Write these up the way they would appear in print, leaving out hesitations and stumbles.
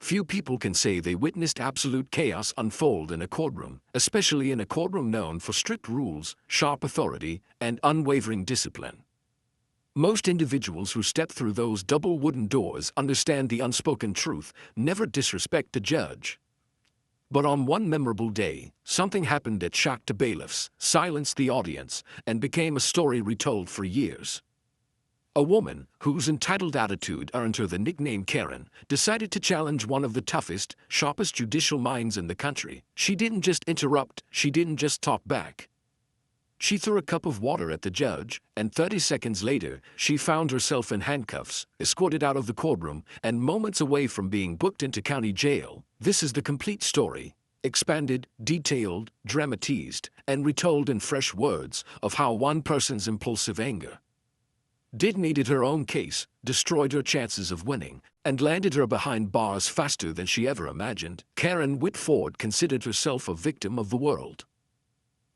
Few people can say they witnessed absolute chaos unfold in a courtroom, especially in a courtroom known for strict rules, sharp authority, and unwavering discipline. Most individuals who step through those double wooden doors understand the unspoken truth: never disrespect the judge. But on one memorable day, something happened that shocked the bailiffs, silenced the audience, and became a story retold for years. A woman, whose entitled attitude earned her the nickname Karen, decided to challenge one of the toughest, sharpest judicial minds in the country. She didn't just interrupt, she didn't just talk back. She threw a cup of water at the judge, and 30 seconds later, she found herself in handcuffs, escorted out of the courtroom, and moments away from being booked into county jail. This is the complete story, expanded, detailed, dramatized, and retold in fresh words, of how one person's impulsive anger detonated her own case, destroyed her chances of winning, and landed her behind bars faster than she ever imagined. Karen Whitford considered herself a victim of the world.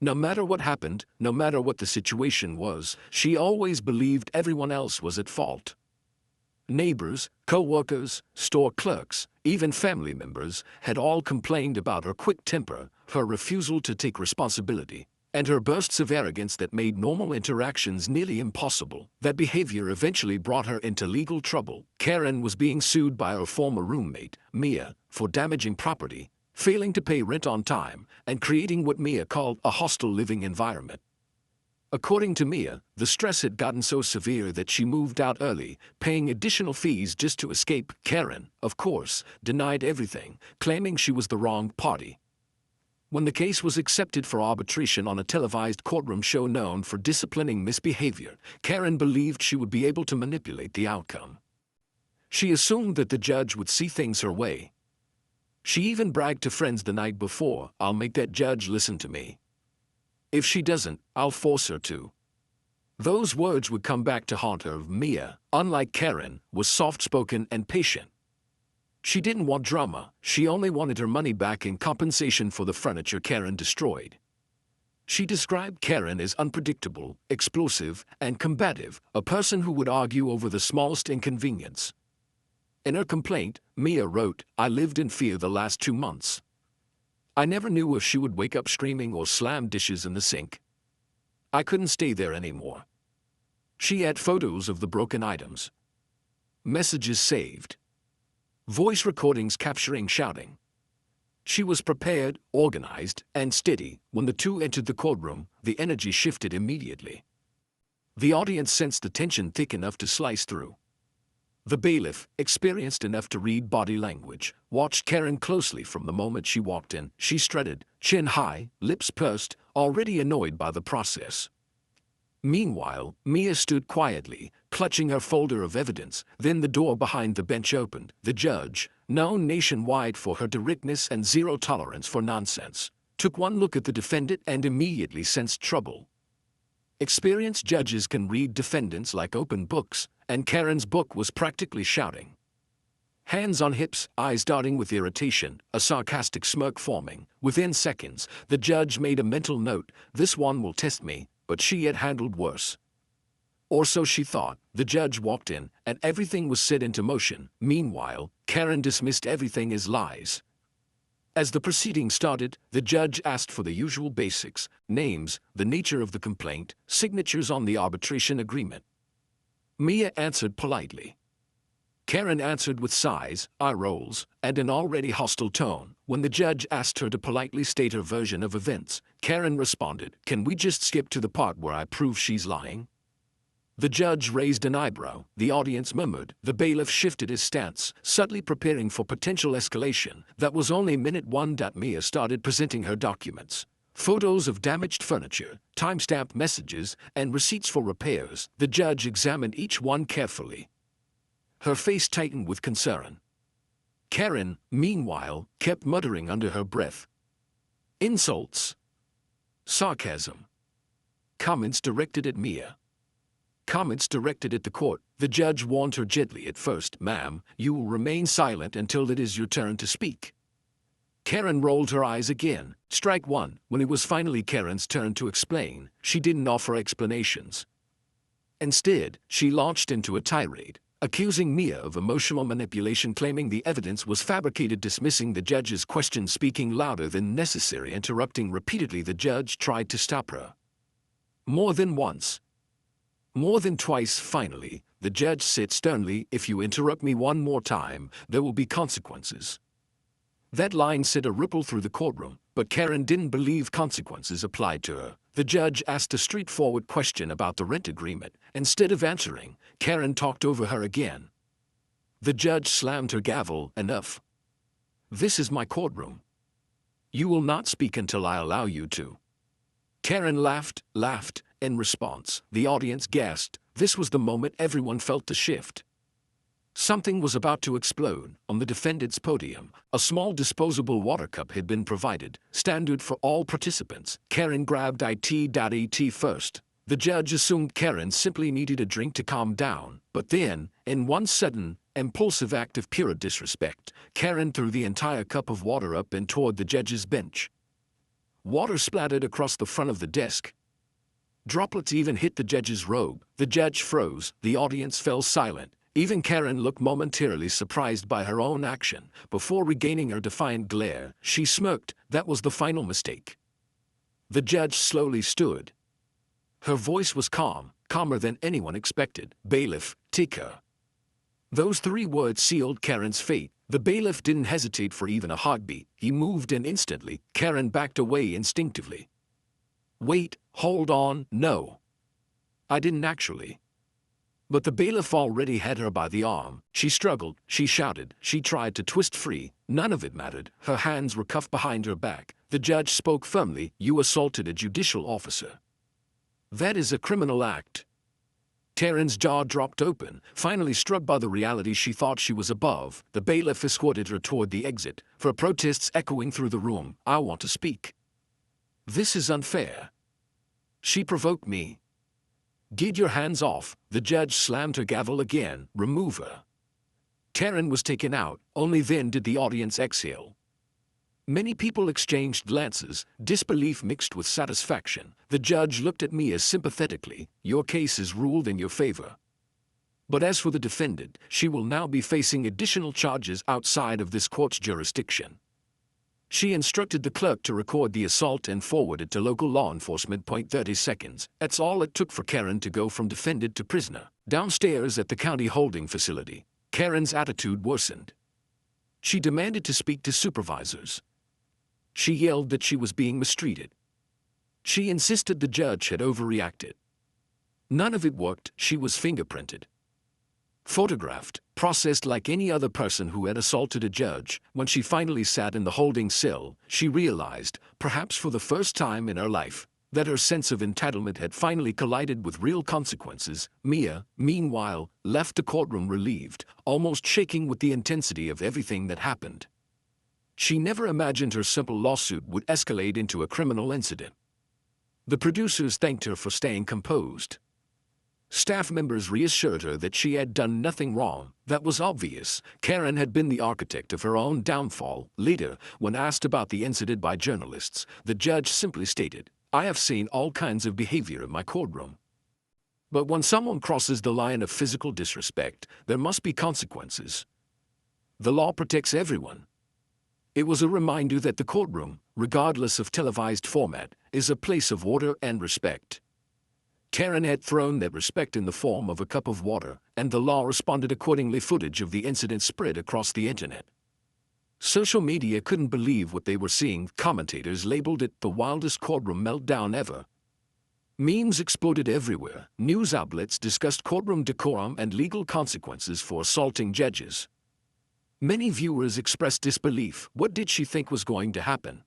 No matter what happened, no matter what the situation was, she always believed everyone else was at fault. Neighbors, co-workers, store clerks, even family members had all complained about her quick temper, her refusal to take responsibility, and her bursts of arrogance that made normal interactions nearly impossible. That behavior eventually brought her into legal trouble. Karen was being sued by her former roommate, Mia, for damaging property, failing to pay rent on time, and creating what Mia called a hostile living environment. According to Mia, the stress had gotten so severe that she moved out early, paying additional fees just to escape. Karen, of course, denied everything, claiming she was the wrong party. When the case was accepted for arbitration on a televised courtroom show known for disciplining misbehavior, Karen believed she would be able to manipulate the outcome. She assumed that the judge would see things her way. She even bragged to friends the night before, "I'll make that judge listen to me. If she doesn't, I'll force her to." Those words would come back to haunt her. Mia, unlike Karen, was soft-spoken and patient. She didn't want drama, she only wanted her money back in compensation for the furniture Karen destroyed. She described Karen as unpredictable, explosive, and combative, a person who would argue over the smallest inconvenience. In her complaint, Mia wrote, "I lived in fear the last 2 months. I never knew if she would wake up screaming or slam dishes in the sink. I couldn't stay there anymore." She had photos of the broken items, messages saved, voice recordings capturing shouting. She was prepared, organized, and steady. When the two entered the courtroom, the energy shifted immediately. The audience sensed the tension thick enough to slice through. The bailiff, experienced enough to read body language, watched Karen closely from the moment she walked in. She strutted, chin high, lips pursed, already annoyed by the process. Meanwhile, Mia stood quietly, clutching her folder of evidence. Then the door behind the bench opened. The judge, known nationwide for her directness and zero tolerance for nonsense, took one look at the defendant and immediately sensed trouble. Experienced judges can read defendants like open books, and Karen's book was practically shouting. Hands on hips, eyes darting with irritation, a sarcastic smirk forming. Within seconds, the judge made a mental note, "This one will test me," but she had handled worse. Or so she thought. The judge walked in, and everything was set into motion. Meanwhile, Karen dismissed everything as lies. As the proceedings started, the judge asked for the usual basics: names, the nature of the complaint, signatures on the arbitration agreement. Mia answered politely. Karen answered with sighs, eye rolls, and an already hostile tone. When the judge asked her to politely state her version of events, Karen responded, "Can we just skip to the part where I prove she's lying?" The judge raised an eyebrow. The audience murmured. The bailiff shifted his stance, subtly preparing for potential escalation. That was only minute 1. Mia started presenting her documents. Photos of damaged furniture, timestamped messages, and receipts for repairs. The judge examined each one carefully. Her face tightened with concern. Karen, meanwhile, kept muttering under her breath. Insults, sarcasm, comments directed at Mia, comments directed at the court. The judge warned her gently at first, "Ma'am, you will remain silent until it is your turn to speak." Karen rolled her eyes again. Strike one. When it was finally Karen's turn to explain, she didn't offer explanations. Instead, she launched into a tirade. accusing Mia of emotional manipulation, claiming the evidence was fabricated, dismissing the judge's questions, speaking louder than necessary, interrupting repeatedly. The judge tried to stop her. More than once. More than twice. Finally, the judge said sternly, "If you interrupt me one more time, there will be consequences." That line sent a ripple through the courtroom, but Karen didn't believe consequences applied to her. The judge asked a straightforward question about the rent agreement. Instead of answering, Karen talked over her again. The judge slammed her gavel. "Enough. This is my courtroom. You will not speak until I allow you to." Karen laughed in response. The audience gasped. This was the moment everyone felt the shift. Something was about to explode. On the defendant's podium, a small disposable water cup had been provided, standard for all participants. Karen grabbed it first. The judge assumed Karen simply needed a drink to calm down, but then, in one sudden, impulsive act of pure disrespect, Karen threw the entire cup of water up and toward the judge's bench. Water splattered across the front of the desk. Droplets even hit the judge's robe. The judge froze. The audience fell silent. Even Karen looked momentarily surprised by her own action. Before regaining her defiant glare, she smirked. That was the final mistake. The judge slowly stood. Her voice was calm, calmer than anyone expected. "Bailiff, take her." Those 3 words sealed Karen's fate. The bailiff didn't hesitate for even a heartbeat. He moved, and instantly, Karen backed away instinctively. "Wait, hold on, no. I didn't actually." But the bailiff already had her by the arm. She struggled, she shouted, she tried to twist free. None of it mattered. Her hands were cuffed behind her back. The judge spoke firmly. "You assaulted a judicial officer. That is a criminal act." Karen's jaw dropped open, finally struck by the reality she thought she was above. The bailiff escorted her toward the exit, her protests echoing through the room. "I want to speak. This is unfair. She provoked me. Get your hands off." The judge slammed her gavel again. "Remove her." Karen was taken out. Only then did the audience exhale. Many people exchanged glances, disbelief mixed with satisfaction. The judge looked at Mia sympathetically. "Your case is ruled in your favor. But as for the defendant, she will now be facing additional charges outside of this court's jurisdiction." She instructed the clerk to record the assault and forward it to local law enforcement. 30 seconds. That's all it took for Karen to go from defendant to prisoner. Downstairs at the county holding facility, Karen's attitude worsened. She demanded to speak to supervisors. She yelled that she was being mistreated. She insisted the judge had overreacted. None of it worked. She was fingerprinted, photographed, processed like any other person who had assaulted a judge. When she finally sat in the holding cell, she realized, perhaps for the first time in her life, that her sense of entitlement had finally collided with real consequences. Mia, meanwhile, left the courtroom relieved, almost shaking with the intensity of everything that happened. She never imagined her simple lawsuit would escalate into a criminal incident. The producers thanked her for staying composed. Staff members reassured her that she had done nothing wrong. That was obvious. Karen had been the architect of her own downfall. Later, when asked about the incident by journalists, the judge simply stated, "I have seen all kinds of behavior in my courtroom. But when someone crosses the line of physical disrespect, there must be consequences. The law protects everyone." It was a reminder that the courtroom, regardless of televised format, is a place of order and respect. Karen had thrown that respect in the form of a cup of water, and the law responded accordingly. Footage of the incident spread across the internet. Social media couldn't believe what they were seeing. Commentators labeled it the wildest courtroom meltdown ever. Memes exploded everywhere. News outlets discussed courtroom decorum and legal consequences for assaulting judges. Many viewers expressed disbelief. What did she think was going to happen?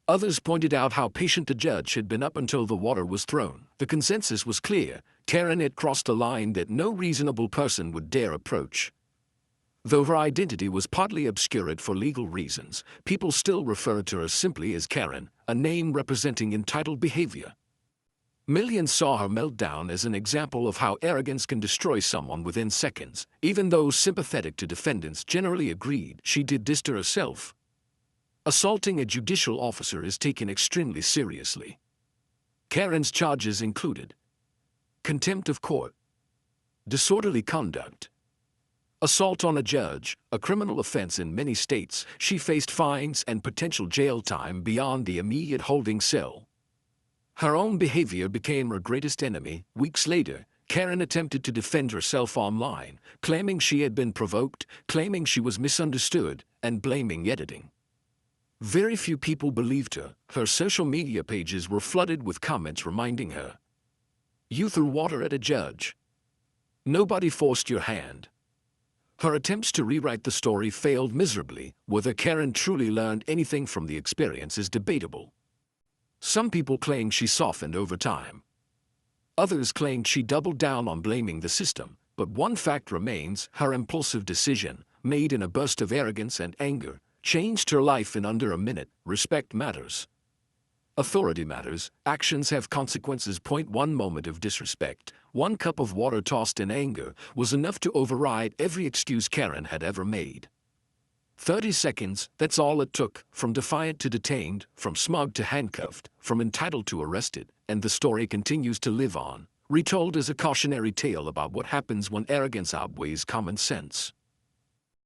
Others pointed out how patient the judge had been up until the water was thrown. The consensus was clear. Karen had crossed a line that no reasonable person would dare approach. Though her identity was partly obscured for legal reasons, people still referred to her simply as Karen, a name representing entitled behavior. Millions saw her meltdown as an example of how arrogance can destroy someone within seconds. Even those sympathetic to defendants generally agreed she did this to herself. Assaulting a judicial officer is taken extremely seriously. Karen's charges included contempt of court, disorderly conduct, Assault on a judge, a criminal offense in many states, she faced fines and potential jail time beyond the immediate holding cell. Her own behavior became her greatest enemy. Weeks later, Karen attempted to defend herself online, claiming she had been provoked, claiming she was misunderstood, and blaming editing. Very few people believed her. Her social media pages were flooded with comments reminding her, "You threw water at a judge. Nobody forced your hand." Her attempts to rewrite the story failed miserably. Whether Karen truly learned anything from the experience is debatable. Some people claim she softened over time. Others claim she doubled down on blaming the system, but one fact remains: her impulsive decision, made in a burst of arrogance and anger, changed her life in under a minute. Respect matters. Authority matters. Actions have consequences. One moment of disrespect, one cup of water tossed in anger, was enough to override every excuse Karen had ever made. 30 seconds, that's all it took, from defiant to detained, from smug to handcuffed, from entitled to arrested, and the story continues to live on, retold as a cautionary tale about what happens when arrogance outweighs common sense.